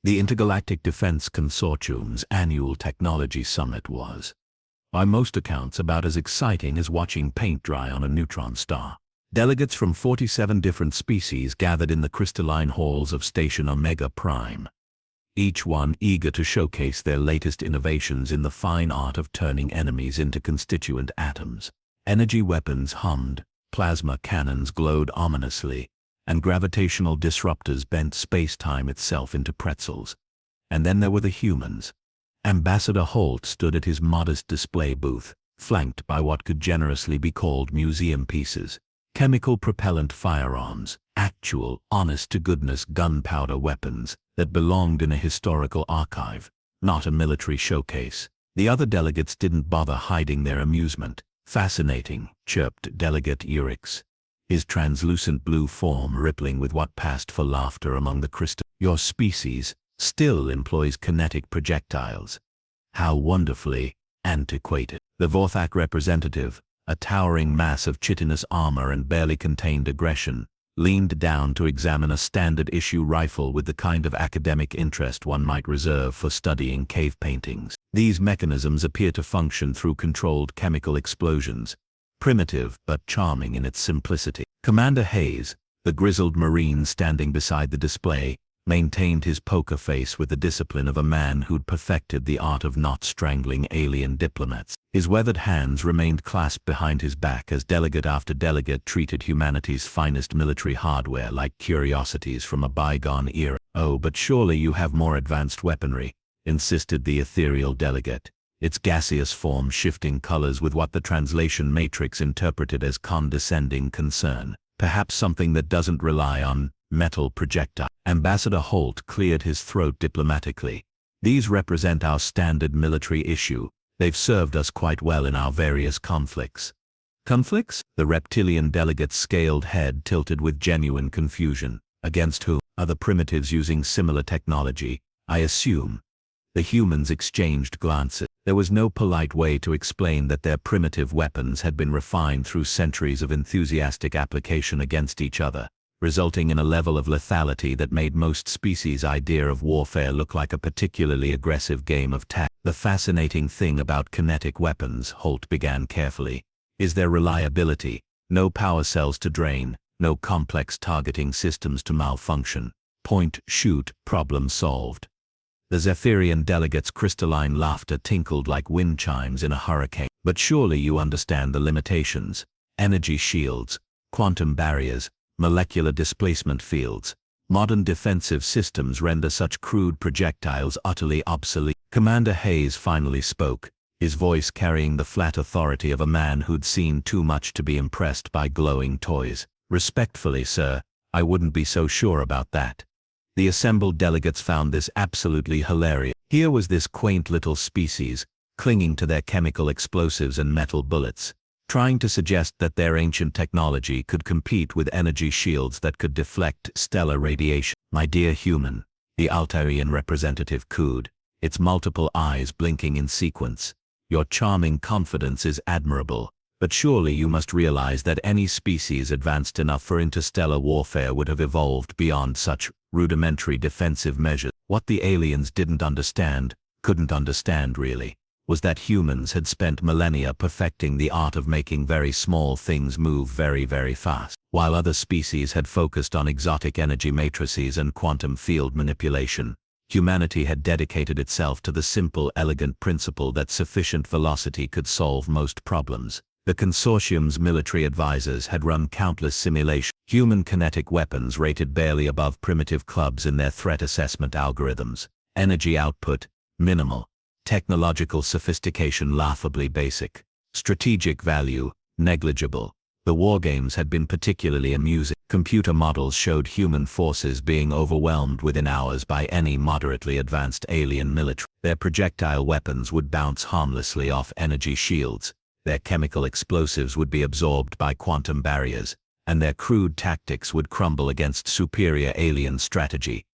The Intergalactic Defense Consortium's annual technology summit was, by most accounts, about as exciting as watching paint dry on a neutron star. Delegates from 47 different species gathered in the crystalline halls of Station Omega Prime, each one eager to showcase their latest innovations in the fine art of turning enemies into constituent atoms. Energy weapons hummed, plasma cannons glowed ominously, and gravitational disruptors bent space-time itself into pretzels. And then there were the humans. Ambassador Holt stood at his modest display booth, flanked by what could generously be called museum pieces. Chemical propellant firearms, actual, honest-to-goodness gunpowder weapons that belonged in a historical archive, not a military showcase. The other delegates didn't bother hiding their amusement. "Fascinating," chirped Delegate Urix, his translucent blue form rippling with what passed for laughter among the crystal. "Your species still employs kinetic projectiles. How wonderfully antiquated." The Vorthak representative, a towering mass of chitinous armor and barely contained aggression, leaned down to examine a standard-issue rifle with the kind of academic interest one might reserve for studying cave paintings. These mechanisms appear to function through controlled chemical explosions, primitive but charming in its simplicity. Commander Hayes, the grizzled Marine standing beside the display, maintained his poker face with the discipline of a man who'd perfected the art of not strangling alien diplomats. His weathered hands remained clasped behind his back as delegate after delegate treated humanity's finest military hardware like curiosities from a bygone era. "Oh, but surely you have more advanced weaponry," insisted the ethereal delegate, its gaseous form shifting colors with what the translation matrix interpreted as condescending concern. "Perhaps something that doesn't rely on metal projectile." Ambassador Holt cleared his throat diplomatically. "These represent our standard military issue. They've served us quite well in our various conflicts." "Conflicts?" The reptilian delegate's scaled head tilted with genuine confusion. "Against whom?" "Other primitives using similar technology, I assume." The humans exchanged glances. There was no polite way to explain that their primitive weapons had been refined through centuries of enthusiastic application against each other, resulting in a level of lethality that made most species' idea of warfare look like a particularly aggressive game of tag. "The fascinating thing about kinetic weapons," Holt began carefully, "is their reliability. No power cells to drain, no complex targeting systems to malfunction. Point, shoot, problem solved." The Zephyrian delegate's crystalline laughter tinkled like wind chimes in a hurricane. "But surely you understand the limitations. Energy shields, quantum barriers, molecular displacement fields. Modern defensive systems render such crude projectiles utterly obsolete." Commander Hayes finally spoke, his voice carrying the flat authority of a man who'd seen too much to be impressed by glowing toys. "Respectfully, sir, I wouldn't be so sure about that." The assembled delegates found this absolutely hilarious. Here was this quaint little species, clinging to their chemical explosives and metal bullets, trying to suggest that their ancient technology could compete with energy shields that could deflect stellar radiation. "My dear human," the Altairian representative cooed, its multiple eyes blinking in sequence, "your charming confidence is admirable, but surely you must realize that any species advanced enough for interstellar warfare would have evolved beyond such rudimentary defensive measures." What the aliens couldn't understand really, was that humans had spent millennia perfecting the art of making very small things move very, very fast, while other species had focused on exotic energy matrices and quantum field manipulation. Humanity had dedicated itself to the simple, elegant principle that sufficient velocity could solve most problems. The consortium's military advisors had run countless simulations. Human kinetic weapons rated barely above primitive clubs in their threat assessment algorithms. Energy output, minimal. Technological sophistication laughably basic. Strategic value, negligible. The wargames had been particularly amusing. Computer models showed human forces being overwhelmed within hours by any moderately advanced alien military. Their projectile weapons would bounce harmlessly off energy shields. Their chemical explosives would be absorbed by quantum barriers, and their crude tactics would crumble against superior alien strategy.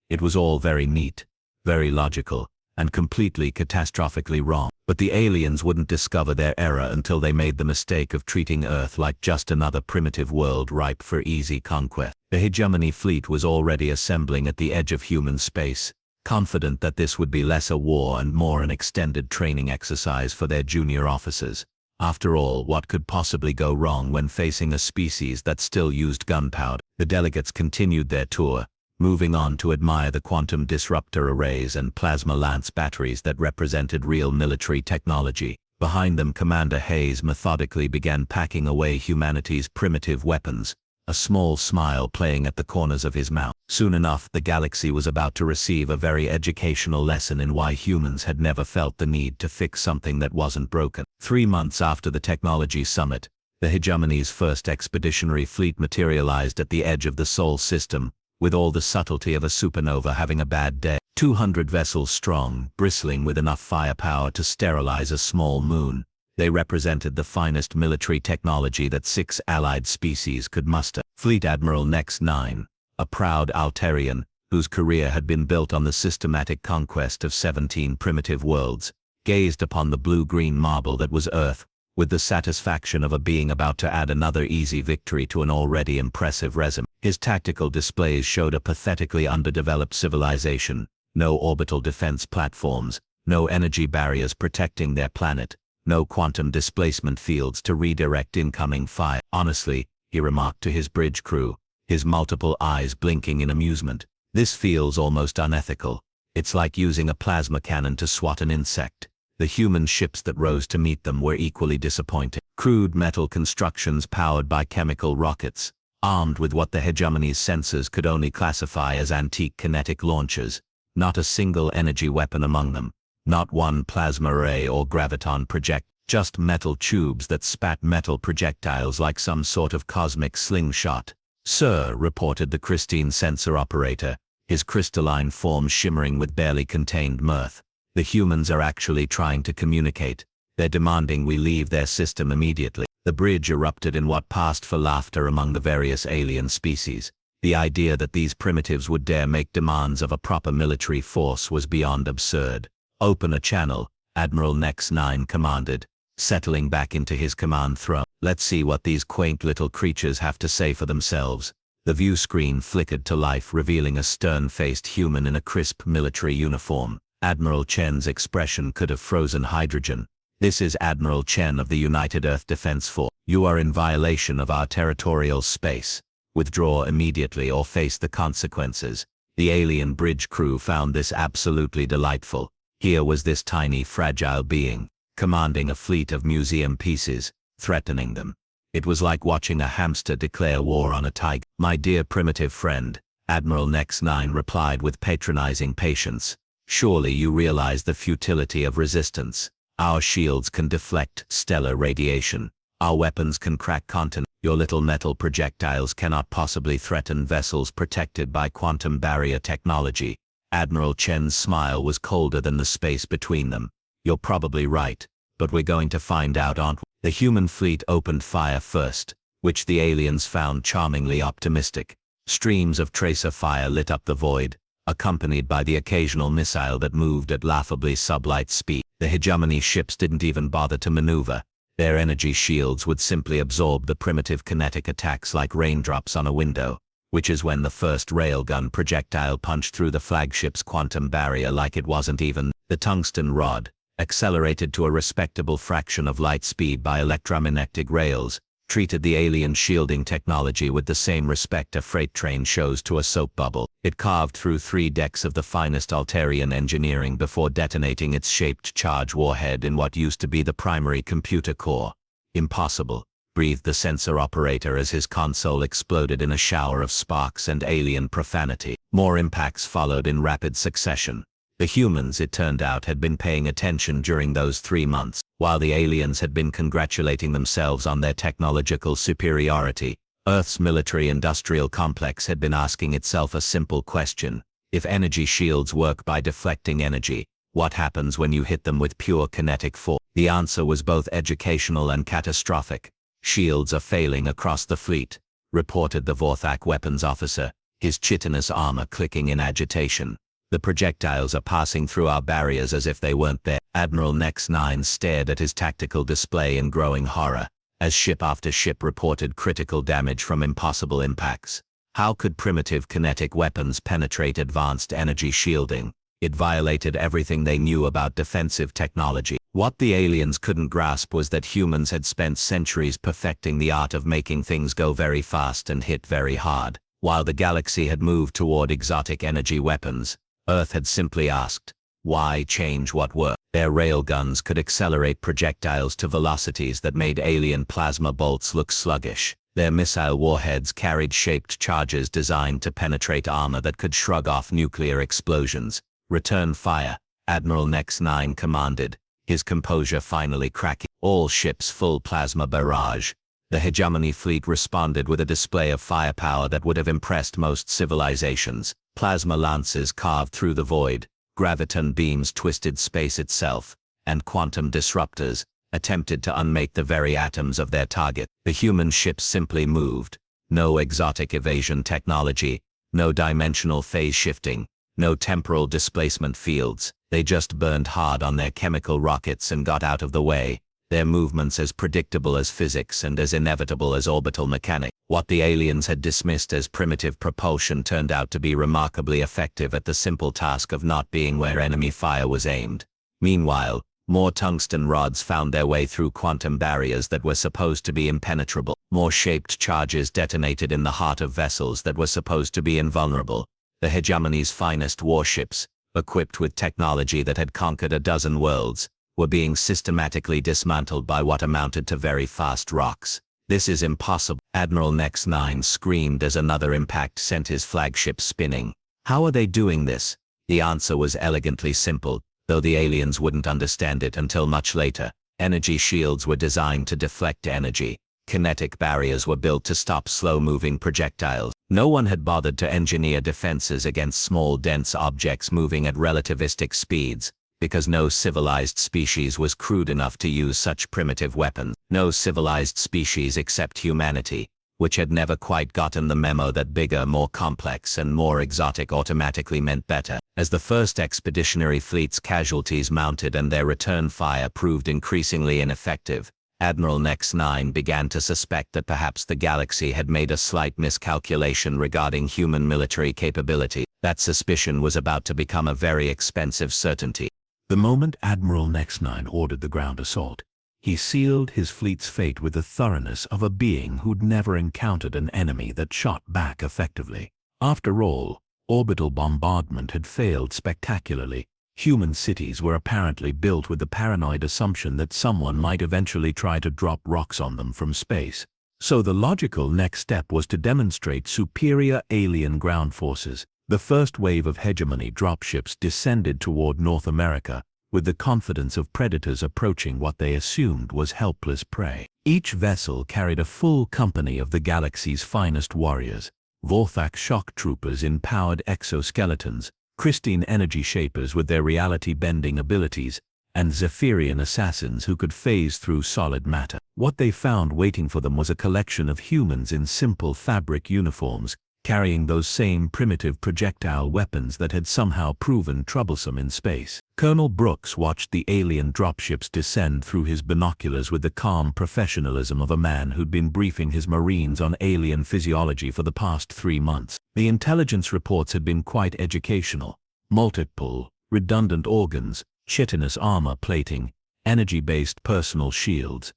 It was all very neat, very logical, and completely catastrophically wrong. But the aliens wouldn't discover their error until they made the mistake of treating Earth like just another primitive world ripe for easy conquest. The hegemony fleet was already assembling at the edge of human space, confident that this would be less a war and more an extended training exercise for their junior officers. After all, what could possibly go wrong when facing a species that still used gunpowder? The delegates continued their tour, moving on to admire the quantum disruptor arrays and plasma lance batteries that represented real military technology. Behind them, Commander Hayes methodically began packing away humanity's primitive weapons, a small smile playing at the corners of his mouth. Soon enough, the galaxy was about to receive a very educational lesson in why humans had never felt the need to fix something that wasn't broken. 3 months after the technology summit, the hegemony's first expeditionary fleet materialized at the edge of the Sol system, with all the subtlety of a supernova having a bad day. 200 vessels strong, bristling with enough firepower to sterilize a small moon. They represented the finest military technology that 6 allied species could muster. Fleet Admiral Nex 9, a proud Altarian, whose career had been built on the systematic conquest of 17 primitive worlds, gazed upon the blue-green marble that was Earth, with the satisfaction of a being about to add another easy victory to an already impressive resume. His tactical displays showed a pathetically underdeveloped civilization, no orbital defense platforms, no energy barriers protecting their planet, no quantum displacement fields to redirect incoming fire. Honestly, he remarked to his bridge crew, his multiple eyes blinking in amusement, this feels almost unethical. It's like using a plasma cannon to swat an insect. The human ships that rose to meet them were equally disappointing. Crude metal constructions powered by chemical rockets, armed with what the hegemony's sensors could only classify as antique kinetic launchers. Not a single energy weapon among them. Not one plasma ray or graviton project, just metal tubes that spat metal projectiles like some sort of cosmic slingshot. "Sir," reported the Christine sensor operator, his crystalline form shimmering with barely contained mirth, "the humans are actually trying to communicate. They're demanding we leave their system immediately." The bridge erupted in what passed for laughter among the various alien species. The idea that these primitives would dare make demands of a proper military force was beyond absurd. "Open a channel," Admiral Nex 9 commanded, settling back into his command throne. "Let's see what these quaint little creatures have to say for themselves." The view screen flickered to life, revealing a stern-faced human in a crisp military uniform. Admiral Chen's expression could have frozen hydrogen. "This is Admiral Chen of the United Earth Defense Force. You are in violation of our territorial space. Withdraw immediately or face the consequences." The alien bridge crew found this absolutely delightful. Here was this tiny, fragile being, commanding a fleet of museum pieces, threatening them. It was like watching a hamster declare war on a tiger. "My dear primitive friend," Admiral Nex 9 replied with patronizing patience, "surely you realize the futility of resistance. Our shields can deflect stellar radiation. Our weapons can crack continents. Your little metal projectiles cannot possibly threaten vessels protected by quantum barrier technology." Admiral Chen's smile was colder than the space between them. "You're probably right, but we're going to find out, aren't we?" The human fleet opened fire first, which the aliens found charmingly optimistic. Streams of tracer fire lit up the void, accompanied by the occasional missile that moved at laughably sublight speed. The hegemony ships didn't even bother to maneuver. Their energy shields would simply absorb the primitive kinetic attacks like raindrops on a window, which is when the first railgun projectile punched through the flagship's quantum barrier like it wasn't even. The tungsten rod, accelerated to a respectable fraction of light speed by electromagnetic rails, treated the alien shielding technology with the same respect a freight train shows to a soap bubble. It carved through 3 decks of the finest Altarian engineering before detonating its shaped charge warhead in what used to be the primary computer core. "Impossible," breathed the sensor operator as his console exploded in a shower of sparks and alien profanity. More impacts followed in rapid succession. The humans, it turned out, had been paying attention during those 3 months. While the aliens had been congratulating themselves on their technological superiority, Earth's military-industrial complex had been asking itself a simple question. If energy shields work by deflecting energy, what happens when you hit them with pure kinetic force? The answer was both educational and catastrophic. "Shields are failing across the fleet," reported the Vorthak weapons officer, his chitinous armor clicking in agitation. "The projectiles are passing through our barriers as if they weren't there." Admiral Nex 9 stared at his tactical display in growing horror, as ship after ship reported critical damage from impossible impacts. How could primitive kinetic weapons penetrate advanced energy shielding? It violated everything they knew about defensive technology. What the aliens couldn't grasp was that humans had spent centuries perfecting the art of making things go very fast and hit very hard. While the galaxy had moved toward exotic energy weapons, Earth had simply asked, why change what worked? Their railguns could accelerate projectiles to velocities that made alien plasma bolts look sluggish. Their missile warheads carried shaped charges designed to penetrate armor that could shrug off nuclear explosions. Return fire, Admiral Nex 9 commanded, his composure finally cracking. All ships full plasma barrage. The hegemony fleet responded with a display of firepower that would have impressed most civilizations. Plasma lances carved through the void, graviton beams twisted space itself, and quantum disruptors attempted to unmake the very atoms of their target. The human ships simply moved. No exotic evasion technology, no dimensional phase shifting, no temporal displacement fields. They just burned hard on their chemical rockets and got out of the way, their movements as predictable as physics and as inevitable as orbital mechanics. What the aliens had dismissed as primitive propulsion turned out to be remarkably effective at the simple task of not being where enemy fire was aimed. Meanwhile, more tungsten rods found their way through quantum barriers that were supposed to be impenetrable. More shaped charges detonated in the heart of vessels that were supposed to be invulnerable. The hegemony's finest warships, equipped with technology that had conquered a dozen worlds, were being systematically dismantled by what amounted to very fast rocks. This is impossible, Admiral Nex 9 screamed as another impact sent his flagship spinning. How are they doing this? The answer was elegantly simple, though the aliens wouldn't understand it until much later. Energy shields were designed to deflect energy. Kinetic barriers were built to stop slow-moving projectiles. No one had bothered to engineer defenses against small, dense objects moving at relativistic speeds, because no civilized species was crude enough to use such primitive weapons. No civilized species except humanity, which had never quite gotten the memo that bigger, more complex, and more exotic automatically meant better. As the first expeditionary fleet's casualties mounted and their return fire proved increasingly ineffective, Admiral Nex 9 began to suspect that perhaps the galaxy had made a slight miscalculation regarding human military capability. That suspicion was about to become a very expensive certainty. The moment Admiral Nex 9 ordered the ground assault, he sealed his fleet's fate with the thoroughness of a being who'd never encountered an enemy that shot back effectively. After all, orbital bombardment had failed spectacularly. Human cities were apparently built with the paranoid assumption that someone might eventually try to drop rocks on them from space. So the logical next step was to demonstrate superior alien ground forces. The first wave of hegemony dropships descended toward North America, with the confidence of predators approaching what they assumed was helpless prey. Each vessel carried a full company of the galaxy's finest warriors, Vorthak shock troopers in powered exoskeletons, Christine energy shapers with their reality-bending abilities, and Zephyrian assassins who could phase through solid matter. What they found waiting for them was a collection of humans in simple fabric uniforms, carrying those same primitive projectile weapons that had somehow proven troublesome in space. Colonel Brooks watched the alien dropships descend through his binoculars with the calm professionalism of a man who'd been briefing his Marines on alien physiology for the past 3 months. The intelligence reports had been quite educational. Multiple, redundant organs, chitinous armor plating, energy-based personal shields.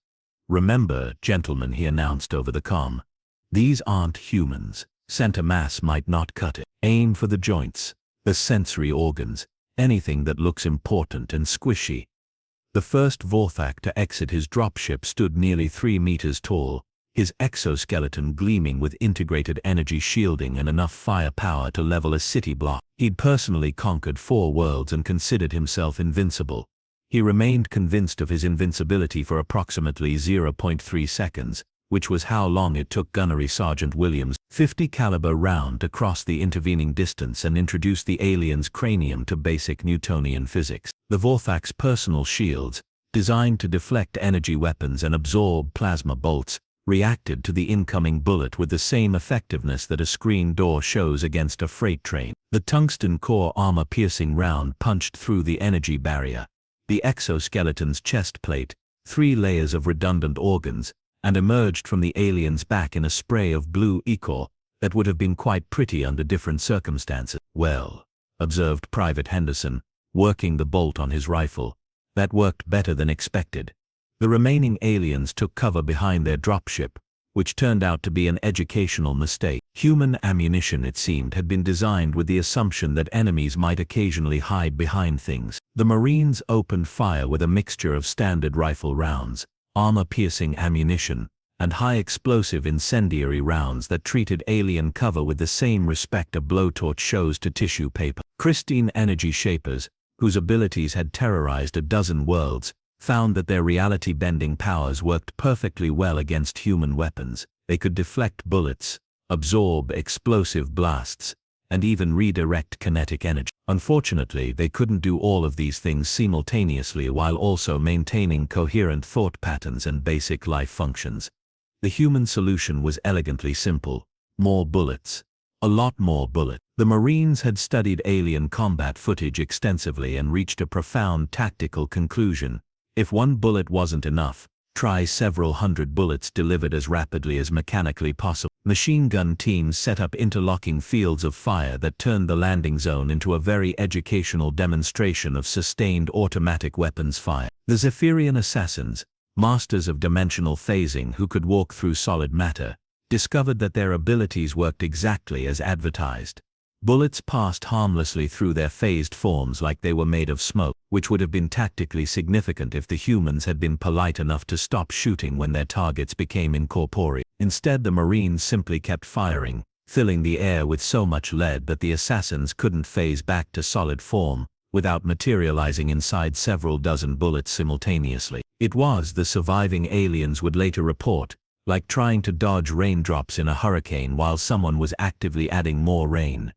"Remember, gentlemen," he announced over the comm, "these aren't humans. Center mass might not cut it. Aim for the joints, the sensory organs, anything that looks important and squishy." The first Vorthak to exit his dropship stood nearly 3 meters tall, his exoskeleton gleaming with integrated energy shielding and enough firepower to level a city block. He'd personally conquered 4 worlds and considered himself invincible. He remained convinced of his invincibility for approximately 0.3 seconds, which was how long it took Gunnery Sergeant Williams' .50 caliber round to cross the intervening distance and introduce the alien's cranium to basic Newtonian physics. The Vorthak's personal shields, designed to deflect energy weapons and absorb plasma bolts, reacted to the incoming bullet with the same effectiveness that a screen door shows against a freight train. The tungsten core armor-piercing round punched through the energy barrier, the exoskeleton's chest plate, 3 layers of redundant organs, and emerged from the alien's back in a spray of blue ichor that would have been quite pretty under different circumstances. Well, observed Private Henderson, working the bolt on his rifle. That worked better than expected. The remaining aliens took cover behind their dropship, which turned out to be an educational mistake. Human ammunition, it seemed, had been designed with the assumption that enemies might occasionally hide behind things. The Marines opened fire with a mixture of standard rifle rounds, armor-piercing ammunition, and high-explosive incendiary rounds that treated alien cover with the same respect a blowtorch shows to tissue paper. Christine energy shapers, whose abilities had terrorized a dozen worlds, found that their reality-bending powers worked perfectly well against human weapons. They could deflect bullets, absorb explosive blasts, and even redirect kinetic energy. Unfortunately, they couldn't do all of these things simultaneously while also maintaining coherent thought patterns and basic life functions. The human solution was elegantly simple: more bullets. A lot more bullets. The Marines had studied alien combat footage extensively and reached a profound tactical conclusion. If one bullet wasn't enough, try several hundred bullets delivered as rapidly as mechanically possible. Machine gun teams set up interlocking fields of fire that turned the landing zone into a very educational demonstration of sustained automatic weapons fire. The Zephyrian assassins, masters of dimensional phasing who could walk through solid matter, discovered that their abilities worked exactly as advertised. Bullets passed harmlessly through their phased forms like they were made of smoke, which would have been tactically significant if the humans had been polite enough to stop shooting when their targets became incorporeal. Instead, the Marines simply kept firing, filling the air with so much lead that the assassins couldn't phase back to solid form without materializing inside several dozen bullets simultaneously. It was, the surviving aliens would later report, like trying to dodge raindrops in a hurricane while someone was actively adding more rain.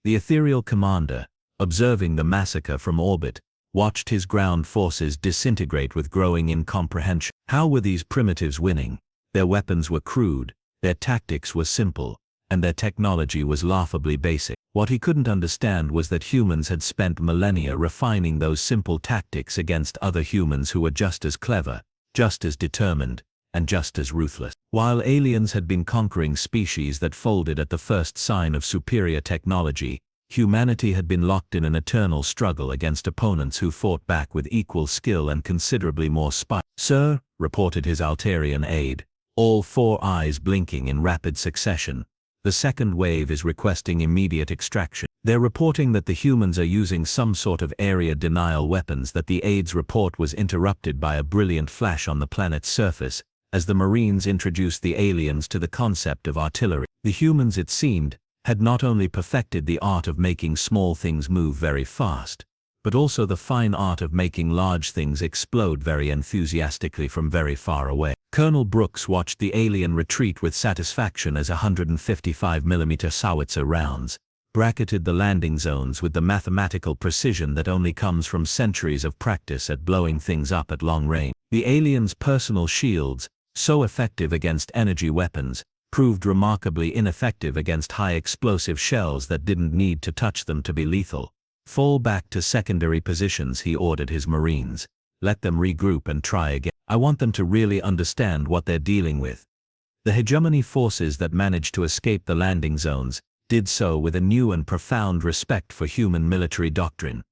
The ethereal commander, observing the massacre from orbit, watched his ground forces disintegrate with growing incomprehension. How were these primitives winning? Their weapons were crude, their tactics were simple, and their technology was laughably basic. What he couldn't understand was that humans had spent millennia refining those simple tactics against other humans who were just as clever, just as determined, and just as ruthless. While aliens had been conquering species that folded at the first sign of superior technology, humanity had been locked in an eternal struggle against opponents who fought back with equal skill and considerably more spite. "Sir," reported his Altarian aide, all four eyes blinking in rapid succession, "the second wave is requesting immediate extraction. They're reporting that the humans are using some sort of area denial weapons." That the aide's report was interrupted by a brilliant flash on the planet's surface, as the Marines introduced the aliens to the concept of artillery. The humans, it seemed, had not only perfected the art of making small things move very fast, but also the fine art of making large things explode very enthusiastically from very far away. Colonel Brooks watched the alien retreat with satisfaction as 155mm howitzer rounds bracketed the landing zones with the mathematical precision that only comes from centuries of practice at blowing things up at long range. The aliens' personal shields, so effective against energy weapons, proved remarkably ineffective against high-explosive shells that didn't need to touch them to be lethal. "Fall back to secondary positions," he ordered his Marines. "Let them regroup and try again. I want them to really understand what they're dealing with." The hegemony forces that managed to escape the landing zones did so with a new and profound respect for human military doctrine.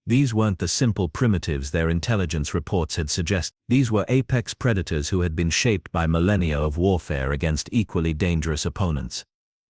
These weren't the simple primitives their intelligence reports had suggested. These were apex predators who had been shaped by millennia of warfare against equally dangerous opponents.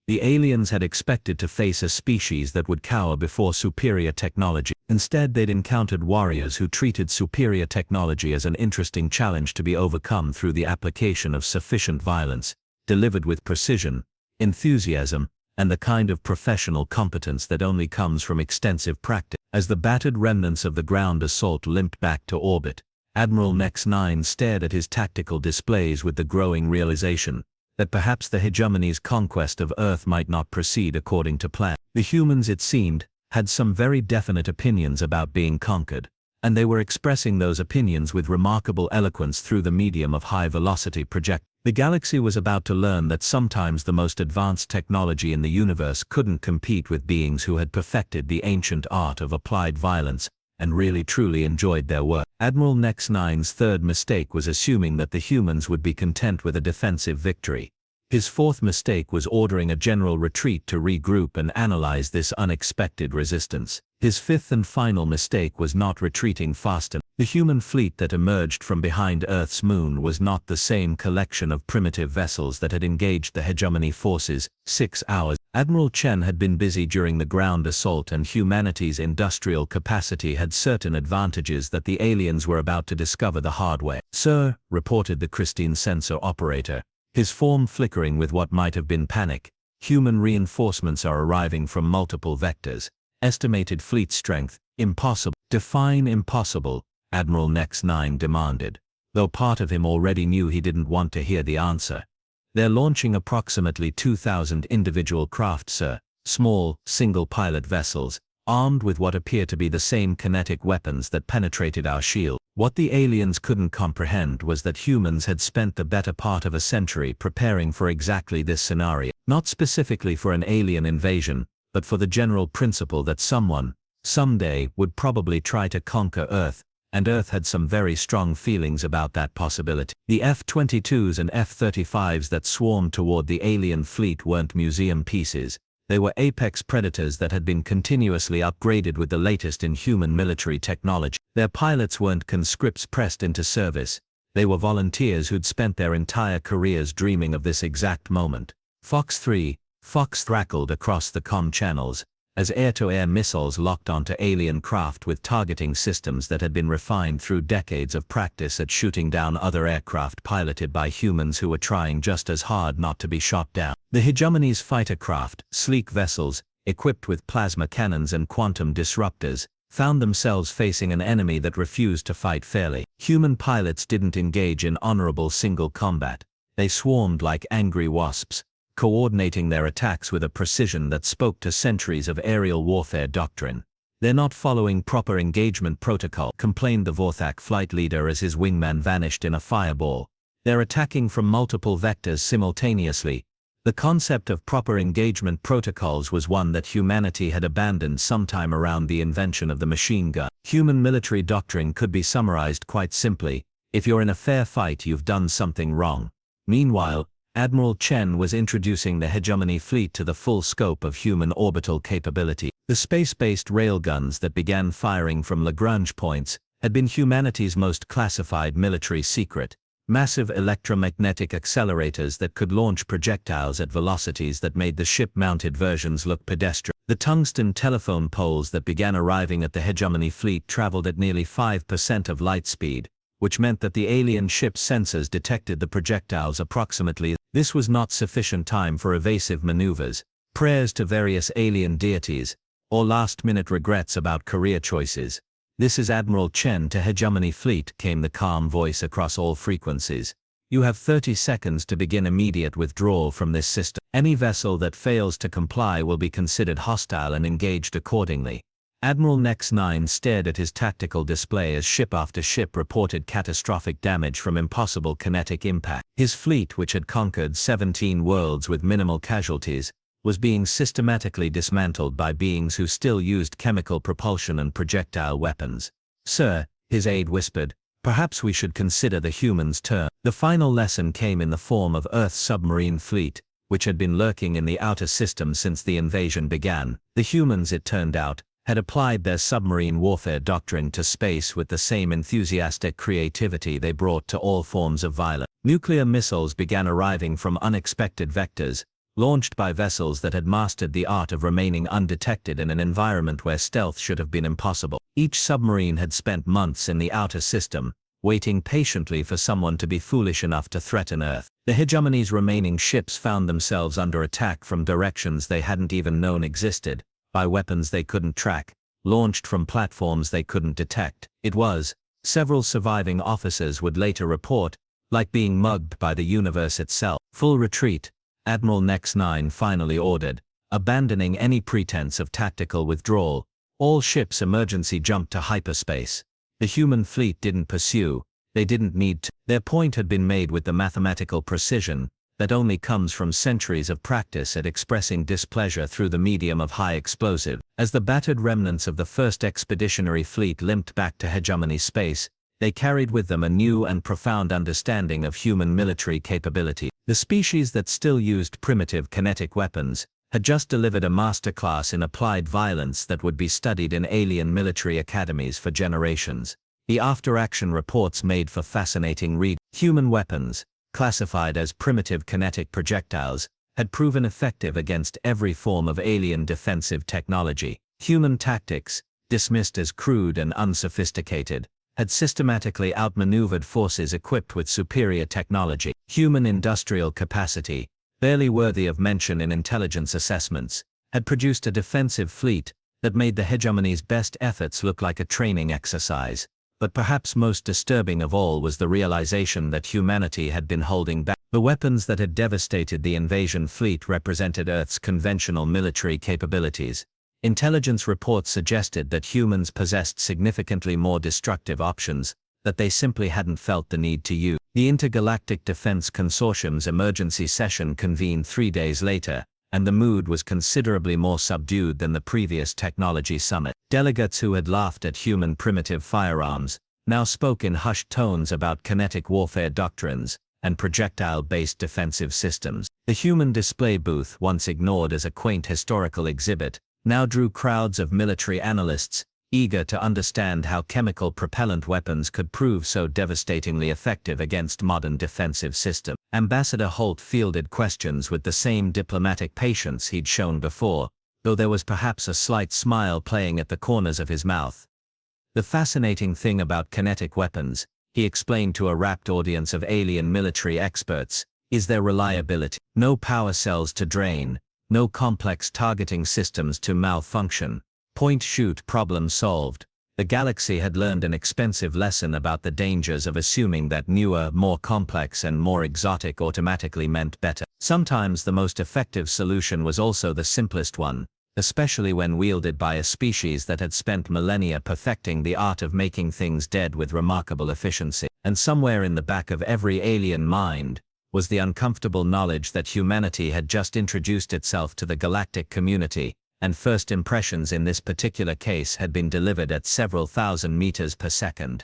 The aliens had expected to face a species that would cower before superior technology. Instead, they'd encountered warriors who treated superior technology as an interesting challenge to be overcome through the application of sufficient violence, delivered with precision, enthusiasm, and the kind of professional competence that only comes from extensive practice. As the battered remnants of the ground assault limped back to orbit, Admiral Nex-9 stared at his tactical displays with the growing realization that perhaps the hegemony's conquest of Earth might not proceed according to plan. The humans, it seemed, had some very definite opinions about being conquered, and they were expressing those opinions with remarkable eloquence through the medium of high-velocity projectiles. The galaxy was about to learn that sometimes the most advanced technology in the universe couldn't compete with beings who had perfected the ancient art of applied violence and really truly enjoyed their work. Admiral Nex-9's third mistake was assuming that the humans would be content with a defensive victory. His fourth mistake was ordering a general retreat to regroup and analyze this unexpected resistance. His fifth and final mistake was not retreating fast enough. The human fleet that emerged from behind Earth's moon was not the same collection of primitive vessels that had engaged the hegemony forces. 6 hours. Admiral Chen had been busy during the ground assault, and humanity's industrial capacity had certain advantages that the aliens were about to discover the hard way. "Sir," reported the Christine sensor operator, his form flickering with what might have been panic, "human reinforcements are arriving from multiple vectors. Estimated fleet strength, impossible." "Define impossible," Admiral Nex 9 demanded, though part of him already knew he didn't want to hear the answer. "They're launching approximately 2,000 individual craft, sir, small, single-pilot vessels, armed with what appear to be the same kinetic weapons that penetrated our shield." What the aliens couldn't comprehend was that humans had spent the better part of a century preparing for exactly this scenario, not specifically for an alien invasion, but for the general principle that someone, someday, would probably try to conquer Earth, and Earth had some very strong feelings about that possibility. The F-22s and F-35s that swarmed toward the alien fleet weren't museum pieces. They were apex predators that had been continuously upgraded with the latest in human military technology. Their pilots weren't conscripts pressed into service. They were volunteers who'd spent their entire careers dreaming of this exact moment. Fox 3, Fox thrackled across the comm channels, as air-to-air missiles locked onto alien craft with targeting systems that had been refined through decades of practice at shooting down other aircraft piloted by humans who were trying just as hard not to be shot down. The hegemony's fighter craft, sleek vessels, equipped with plasma cannons and quantum disruptors, found themselves facing an enemy that refused to fight fairly. Human pilots didn't engage in honorable single combat. They swarmed like angry wasps, coordinating their attacks with a precision that spoke to centuries of aerial warfare doctrine. "They're not following proper engagement protocol," complained the Vorthak flight leader as his wingman vanished in a fireball. "They're attacking from multiple vectors simultaneously." The concept of proper engagement protocols was one that humanity had abandoned sometime around the invention of the machine gun. Human military doctrine could be summarized quite simply: if you're in a fair fight, you've done something wrong. Meanwhile, Admiral Chen was introducing the hegemony fleet to the full scope of human orbital capability. The space-based railguns that began firing from Lagrange points had been humanity's most classified military secret. Massive electromagnetic accelerators that could launch projectiles at velocities that made the ship-mounted versions look pedestrian. The tungsten telephone poles that began arriving at the hegemony fleet traveled at nearly 5% of light speed, which meant that the alien ship's sensors detected the projectiles approximately. This was not sufficient time for evasive maneuvers, prayers to various alien deities, or last-minute regrets about career choices. "This is Admiral Chen to Hegemony Fleet," came the calm voice across all frequencies. "You have 30 seconds to begin immediate withdrawal from this system. Any vessel that fails to comply will be considered hostile and engaged accordingly." Admiral Nex 9 stared at his tactical display as ship after ship reported catastrophic damage from impossible kinetic impact. His fleet, which had conquered 17 worlds with minimal casualties, was being systematically dismantled by beings who still used chemical propulsion and projectile weapons. "Sir," his aide whispered, "perhaps we should consider the humans' turn." The final lesson came in the form of Earth's submarine fleet, which had been lurking in the outer system since the invasion began. The humans, it turned out, had applied their submarine warfare doctrine to space with the same enthusiastic creativity they brought to all forms of violence. Nuclear missiles began arriving from unexpected vectors, launched by vessels that had mastered the art of remaining undetected in an environment where stealth should have been impossible. Each submarine had spent months in the outer system, waiting patiently for someone to be foolish enough to threaten Earth. The hegemony's remaining ships found themselves under attack from directions they hadn't even known existed, by weapons they couldn't track, launched from platforms they couldn't detect. It was, several surviving officers would later report, like being mugged by the universe itself. "Full retreat," Admiral Nex 9 finally ordered, abandoning any pretense of tactical withdrawal. All ships emergency jumped to hyperspace. The human fleet didn't pursue, they didn't need to. Their point had been made with the mathematical precision that only comes from centuries of practice at expressing displeasure through the medium of high explosive. As the battered remnants of the first expeditionary fleet limped back to hegemony space, they carried with them a new and profound understanding of human military capability. The species that still used primitive kinetic weapons had just delivered a masterclass in applied violence that would be studied in alien military academies for generations. The after-action reports made for fascinating reading. Human weapons, classified as primitive kinetic projectiles, had proven effective against every form of alien defensive technology. Human tactics, dismissed as crude and unsophisticated, had systematically outmaneuvered forces equipped with superior technology. Human industrial capacity, barely worthy of mention in intelligence assessments, had produced a defensive fleet that made the hegemony's best efforts look like a training exercise. But perhaps most disturbing of all was the realization that humanity had been holding back. The weapons that had devastated the invasion fleet represented Earth's conventional military capabilities. Intelligence reports suggested that humans possessed significantly more destructive options that they simply hadn't felt the need to use. The Intergalactic Defense Consortium's emergency session convened 3 days later, and the mood was considerably more subdued than the previous technology summit. Delegates who had laughed at human primitive firearms now spoke in hushed tones about kinetic warfare doctrines and projectile-based defensive systems. The human display booth, once ignored as a quaint historical exhibit, now drew crowds of military analysts, eager to understand how chemical propellant weapons could prove so devastatingly effective against modern defensive systems. Ambassador Holt fielded questions with the same diplomatic patience he'd shown before, though there was perhaps a slight smile playing at the corners of his mouth. The fascinating thing about kinetic weapons, he explained to a rapt audience of alien military experts, is their reliability. No power cells to drain, no complex targeting systems to malfunction. Point shoot, problem solved. The galaxy had learned an expensive lesson about the dangers of assuming that newer, more complex and more exotic automatically meant better. Sometimes the most effective solution was also the simplest one, especially when wielded by a species that had spent millennia perfecting the art of making things dead with remarkable efficiency. And somewhere in the back of every alien mind was the uncomfortable knowledge that humanity had just introduced itself to the galactic community, and first impressions in this particular case had been delivered at several thousand meters per second.